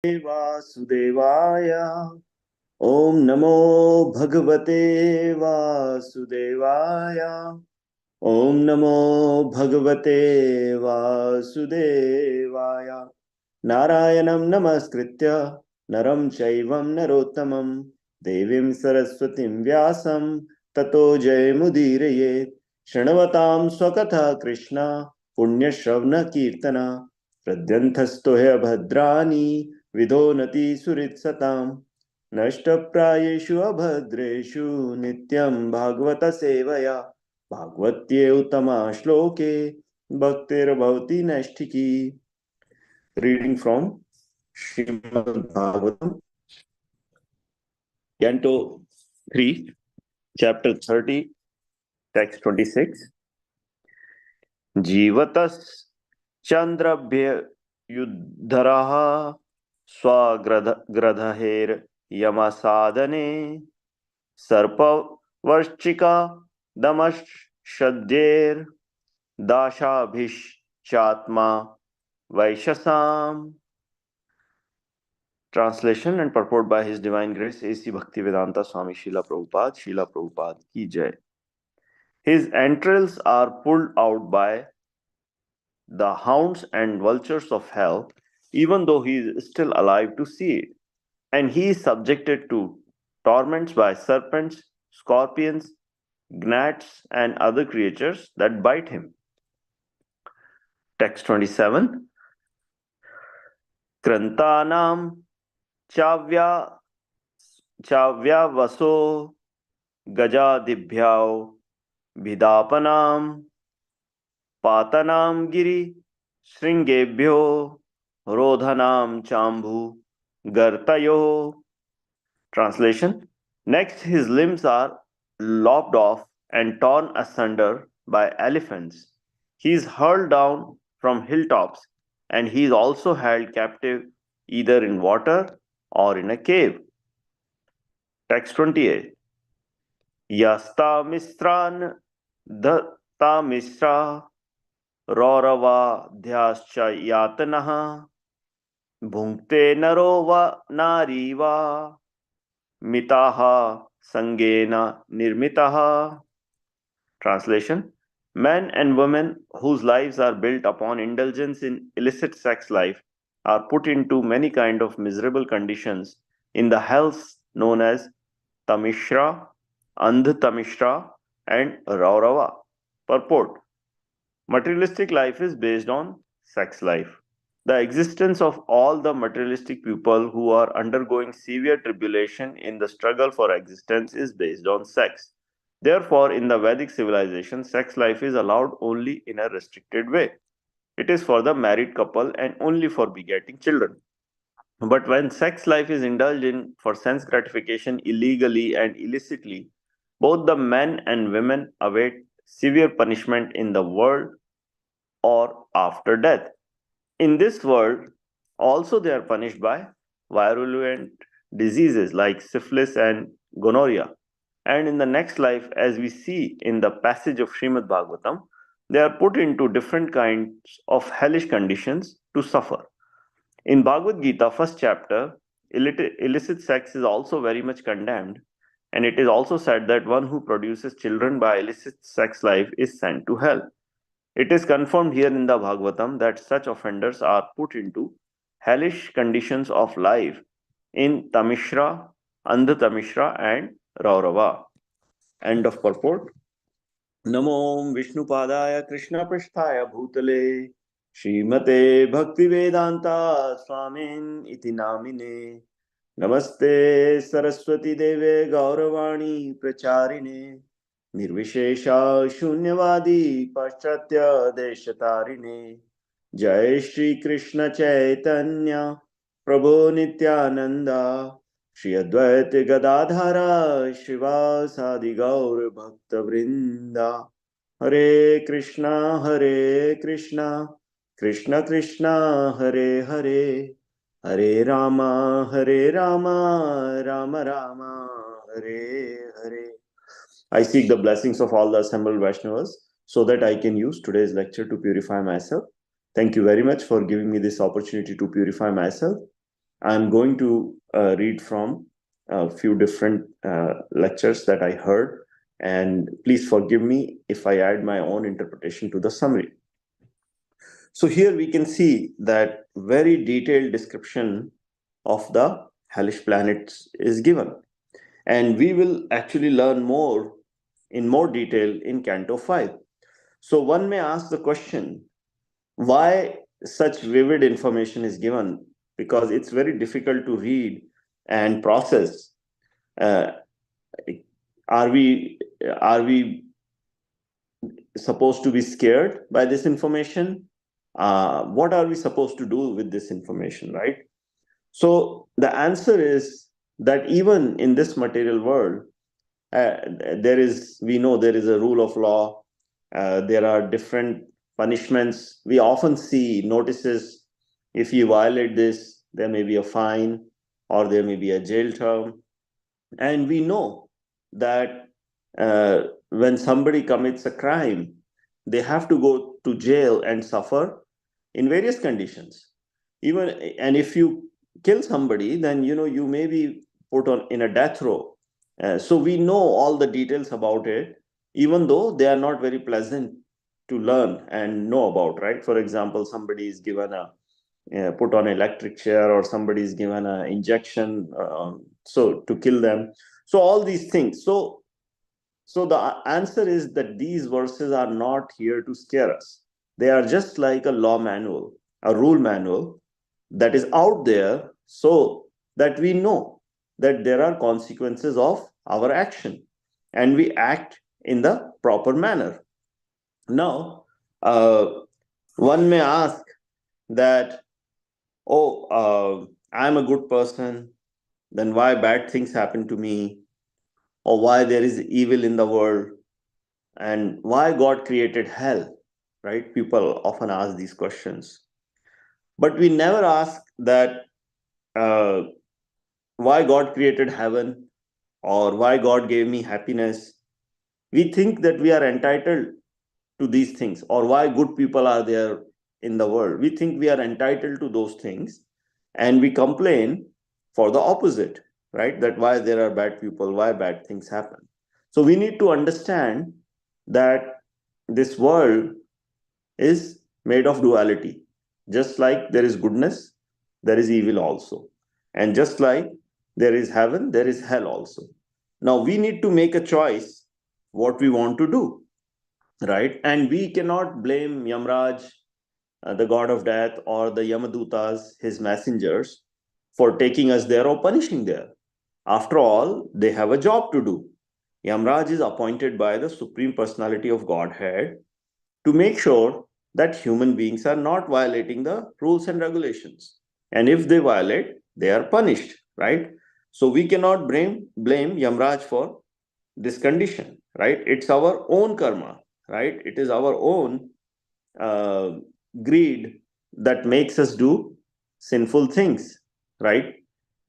वासुदेवाय। ओम नमो भगवते वासुदेवाय। ओम नमो भगवते वासुदेवाय। नारायणं नमस्कृत्य नरं चैवं नरोत्तमं देवीं सरस्वतीं व्यासं ततो जयमुदीरयेत्। शृण्वतां स्वकथा कृष्ण पुण्यश्रवण कीर्तन हृद्यन्थस्थो ह्यभद्राणि विधोनति सुहृत्सताम्। नष्टप्रायेषु अभद्रेषु नित्यं भागवत सेवया भागवत्ये उत्तमा श्लोके भक्तिर्भवति नैष्ठिकी। Reading from Srimad Bhagavatam, Canto 3, Chapter 30, Text 26. Jivatas Chandrabhya Yuddharaha Swagradhaher Yamasadane Sarpa Varshika Damash Shadyer Dashabhish Chatma Vaishasam. Translation and purport by His Divine Grace A.C. Bhaktivedanta Swami Srila Prabhupada ki jai. His entrails are pulled out by the hounds and vultures of hell, even though he is still alive to see it, and he is subjected to torments by serpents, scorpions, gnats, and other creatures that bite him. Text 27. Krantanam चाव्यावसो गजादिभ्याव भिदापनाम पातनाम Giri श्रृंगेभ्यो रोधनाम चांभु गर्तयो. Translation. Next, his limbs are lopped off and torn asunder by elephants. He is hurled down from hilltops, and he is also held captive either in water or in a cave. Text 28. Yasta Mistran Datta Misra Raurava Dhyascha Yatanaha Bhunkte Narova Nariva Mitaha Sangena Nirmitaha. Translation. Men and women whose lives are built upon indulgence in illicit sex life are put into many kind of miserable conditions in the hells known as Tamishra, Andh-Tamishra, and Raurava. Purport. Materialistic life is based on sex life. The existence of all the materialistic people who are undergoing severe tribulation in the struggle for existence is based on sex. Therefore, in the Vedic civilization, sex life is allowed only in a restricted way. It is for the married couple and only for begetting children. But when sex life is indulged in for sense gratification illegally and illicitly, both the men and women await severe punishment in the world or after death. In this world, also they are punished by virulent diseases like syphilis and gonorrhea. And in the next life, as we see in the passage of Srimad Bhagavatam, they are put into different kinds of hellish conditions to suffer. In Bhagavad Gita, first chapter, illicit sex is also very much condemned, and it is also said that one who produces children by illicit sex life is sent to hell. It is confirmed here in the Bhagavatam that such offenders are put into hellish conditions of life in Tamishra, Andh-Tamishra, and Raurava. End of purport. Namo Vishnupadaya Krishna Pristhaya Bhutale Srimate Bhaktivedanta Swamin Iti Namine Namaste Saraswati Deve Gauravani Pracharine Nirvishesha Shunyavadi Paschatya Deshatarine Jai Shri Krishna Chaitanya Prabhu Nityananda Shri Advaita Gadadhara Shivasadi Gaur Bhakta Vrinda Hare Krishna Krishna Krishna Hare Hare Hare Rama Rama Rama Hare Hare. I seek the blessings of all the assembled Vaishnavas so that I can use today's lecture to purify myself. Thank you very much for giving me this opportunity to purify myself. I'm going to read from a few different lectures that I heard, and please forgive me if I add my own interpretation to the summary. So here we can see that very detailed description of the hellish planets is given. And we will actually learn more in more detail in Canto 5. So one may ask the question, why such vivid information is given? Because it's very difficult to read and process. Uh, are we are we supposed to be scared by this information? What are we supposed to do with this information, right? So the answer is that even in this material world, uh, we know there is a rule of law. There are different punishments. We often see notices: if you violate this, there may be a fine or there may be a jail term. And we know that when somebody commits a crime, they have to go to jail and suffer in various conditions. Even, and if you kill somebody, then you may be put on in a death row. So we know all the details about it, even though they are not very pleasant to learn and know about, right? For example, somebody is given a put on electric chair, or somebody is given an injection, so to kill them. So all these things. So the answer is that these verses are not here to scare us. They are just like a law manual, a rule manual that is out there, so that we know that there are consequences of our action and we act in the proper manner. Now, one may ask that, oh, I'm a good person, then why bad things happen to me? Or why there is evil in the world? And why God created hell? Right? People often ask these questions. But we never ask that uh, why God created heaven or why God gave me happiness. We think that we are entitled to these things, or why good people are there in the world. We think we are entitled to those things, and we complain for the opposite, right? That why there are bad people, why bad things happen. So we need to understand that this world is made of duality. Just like there is goodness, there is evil also. And just like there is heaven, there is hell also. Now we need to make a choice what we want to do, right? And we cannot blame Yamraj, the god of death, or the Yamadutas, his messengers, for taking us there or punishing there. After all, they have a job to do. Yamraj is appointed by the Supreme Personality of Godhead to make sure that human beings are not violating the rules and regulations. And if they violate, they are punished, right? So we cannot blame Yamraj for this condition, right? It's our own karma, right? It is our own uh, greed that makes us do sinful things, right?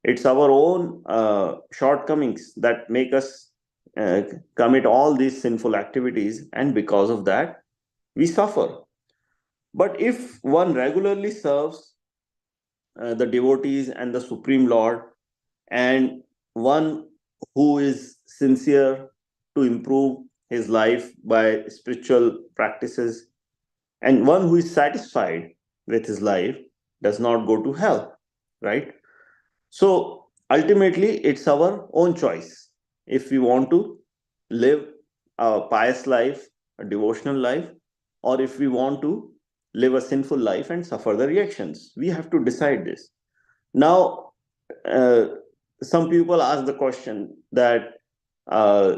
It's our own shortcomings that make us uh, commit all these sinful activities, and because of that, we suffer. But if one regularly serves the devotees and the Supreme Lord, and one who is sincere to improve his life by spiritual practices, and one who is satisfied with his life, does not go to hell, right? So ultimately, it's our own choice if we want to live a pious life, a devotional life, or if we want to live a sinful life and suffer the reactions. We have to decide this. Now, uh, some people ask the question that, uh,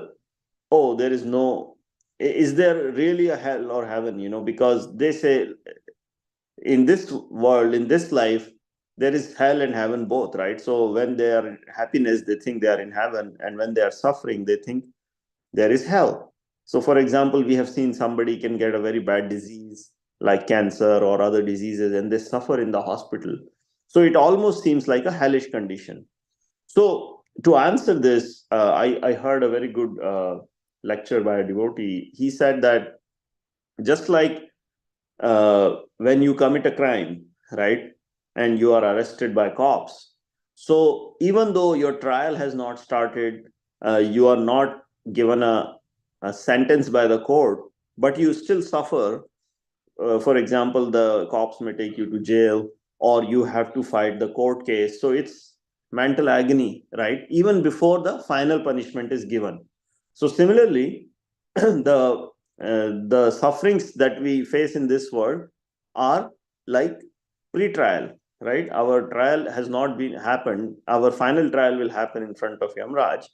oh, there is no, is there really a hell or heaven? Because they say in this world, in this life, there is hell and heaven both, right? So when they are in happiness, they think they are in heaven, and when they are suffering, they think there is hell. So for example, we have seen somebody can get a very bad disease like cancer or other diseases, and they suffer in the hospital. So it almost seems like a hellish condition. So to answer this, I heard a very good lecture by a devotee. He said that just like when you commit a crime, right, and you are arrested by cops, So even though your trial has not started, you are not given a sentence by the court, but you still suffer. For example, the cops may take you to jail, or you have to fight the court case. So it's mental agony, right? Even before the final punishment is given. So similarly, the sufferings that we face in this world are like pre-trial, right? Our trial has not been happened. Our final trial will happen in front of Yamraj,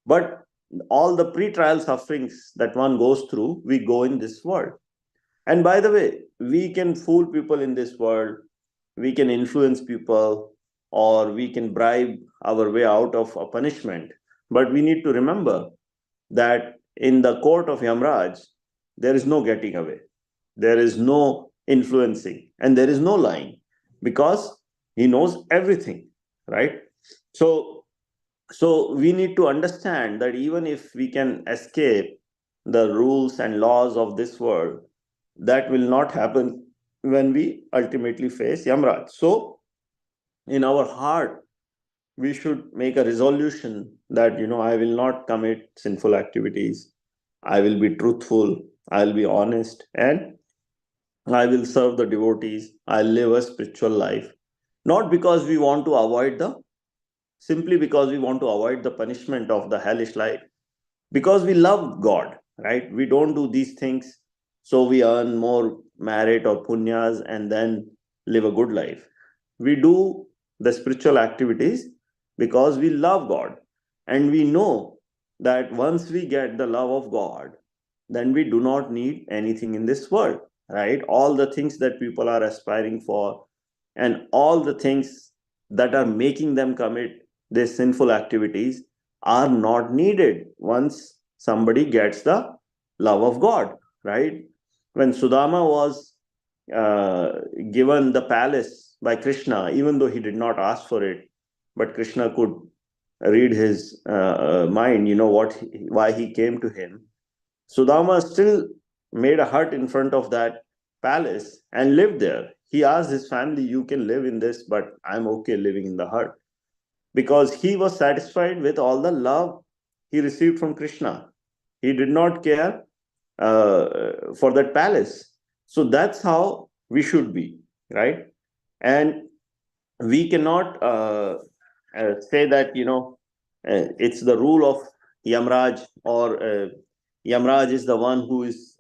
but all the pre-trial sufferings that one goes through, we go in this world. And by the way, we can fool people in this world, we can influence people, or we can bribe our way out of a punishment. But we need to remember that in the court of Yamraj, there is no getting away, there is no influencing, and there is no lying, because he knows everything, right? So we need to understand that even if we can escape the rules and laws of this world, that will not happen when we ultimately face Yamraj. So in our heart, we should make a resolution that, I will not commit sinful activities. I will be truthful. I'll be honest, and I will serve the devotees. I'll live a spiritual life. Not because we want to avoid simply because we want to avoid the punishment of the hellish life, because we love God, right? We don't do these things so we earn more merit or punyas and then live a good life. We do the spiritual activities because we love God, and we know that once we get the love of God, then we do not need anything in this world, right? All the things that people are aspiring for, and all the things that are making them commit these sinful activities, are not needed once somebody gets the love of God, right? When Sudama was uh, given the palace by Krishna, even though he did not ask for it, but Krishna could read his mind, why he came to him. Sudama still made a hut in front of that palace and lived there. He asked his family, "You can live in this, but I'm okay living in the hut," because he was satisfied with all the love he received from Krishna. He did not care for that palace. So that's how we should be, right? And we cannot say that, it's the rule of Yamraj, or Yamraj is the one who is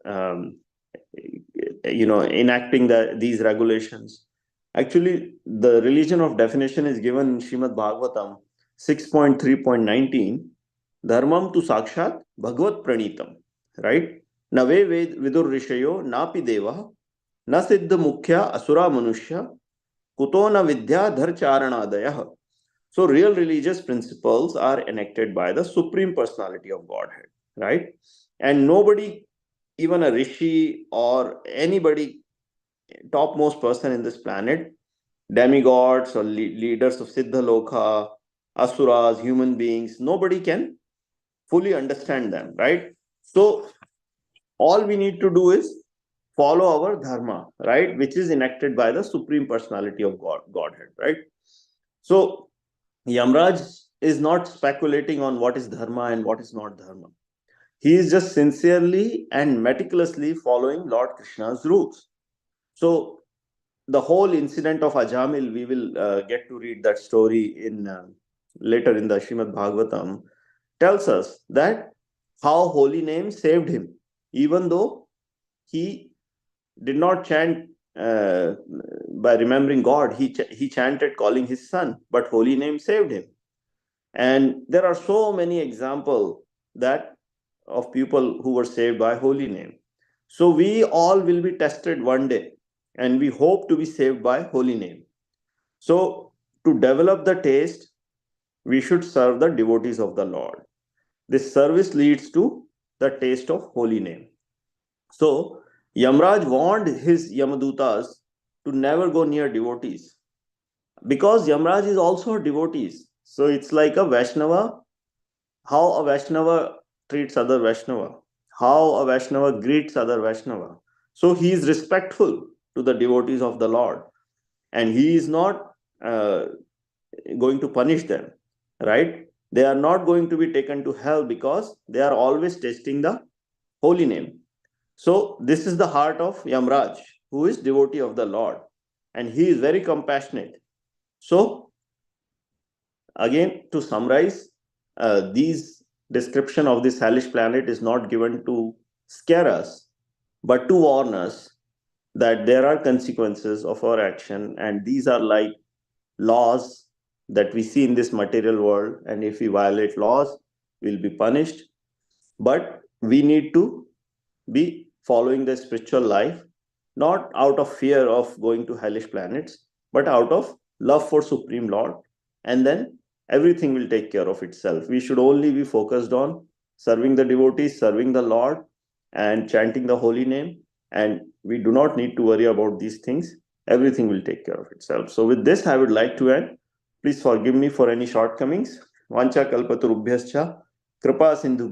enacting these regulations. Actually, the religion of definition is given in Srimad Bhagavatam 6.3.19. Dharmam tu sakshat bhagavat pranitam, right? Nave vidur rishayo napi deva na siddha mukhya asura manushya kuto na vidya dhar charanadayah. So real religious principles are enacted by the Supreme Personality of Godhead, right? And nobody, even a rishi or anybody, topmost person in this planet, demigods or leaders of Siddha Lokha, asuras, human beings, nobody can fully understand them, right? So all we need to do is follow our dharma, right? Which is enacted by the Supreme Personality of Godhead, right? So Yamraj is not speculating on what is dharma and what is not dharma. He is just sincerely and meticulously following Lord Krishna's rules. So the whole incident of Ajamil, we will get to read that story in later in the Srimad Bhagavatam, tells us that how holy name saved him, even though he did not chant by remembering God. He chanted calling his son, but holy name saved him. And there are so many examples that of people who were saved by holy name. So we all will be tested one day, and we hope to be saved by holy name. So to develop the taste, we should serve the devotees of the Lord. This service leads to the taste of holy name. So Yamraj warned his Yamadutas to never go near devotees, because Yamraj is also a devotee. So it's like a Vaishnava, how a Vaishnava treats other Vaishnava, how a Vaishnava greets other Vaishnava. So he is respectful to the devotees of the Lord, and he is not going to punish them, right? They are not going to be taken to hell because they are always testing the holy name. So this is the heart of Yamraj, who is devotee of the Lord, and he is very compassionate. So again, to summarize, these description of this hellish planet is not given to scare us, but to warn us that there are consequences of our action, and these are like laws that we see in this material world, and if we violate laws, we'll be punished. But we need to be following the spiritual life, not out of fear of going to hellish planets, but out of love for Supreme Lord. And then everything will take care of itself. We should only be focused on serving the devotees, serving the Lord, and chanting the holy name. And we do not need to worry about these things. Everything will take care of itself. So, with this, I would like to end. Please forgive me for any shortcomings. Vancha kalpatarubhyascha kripa sindhu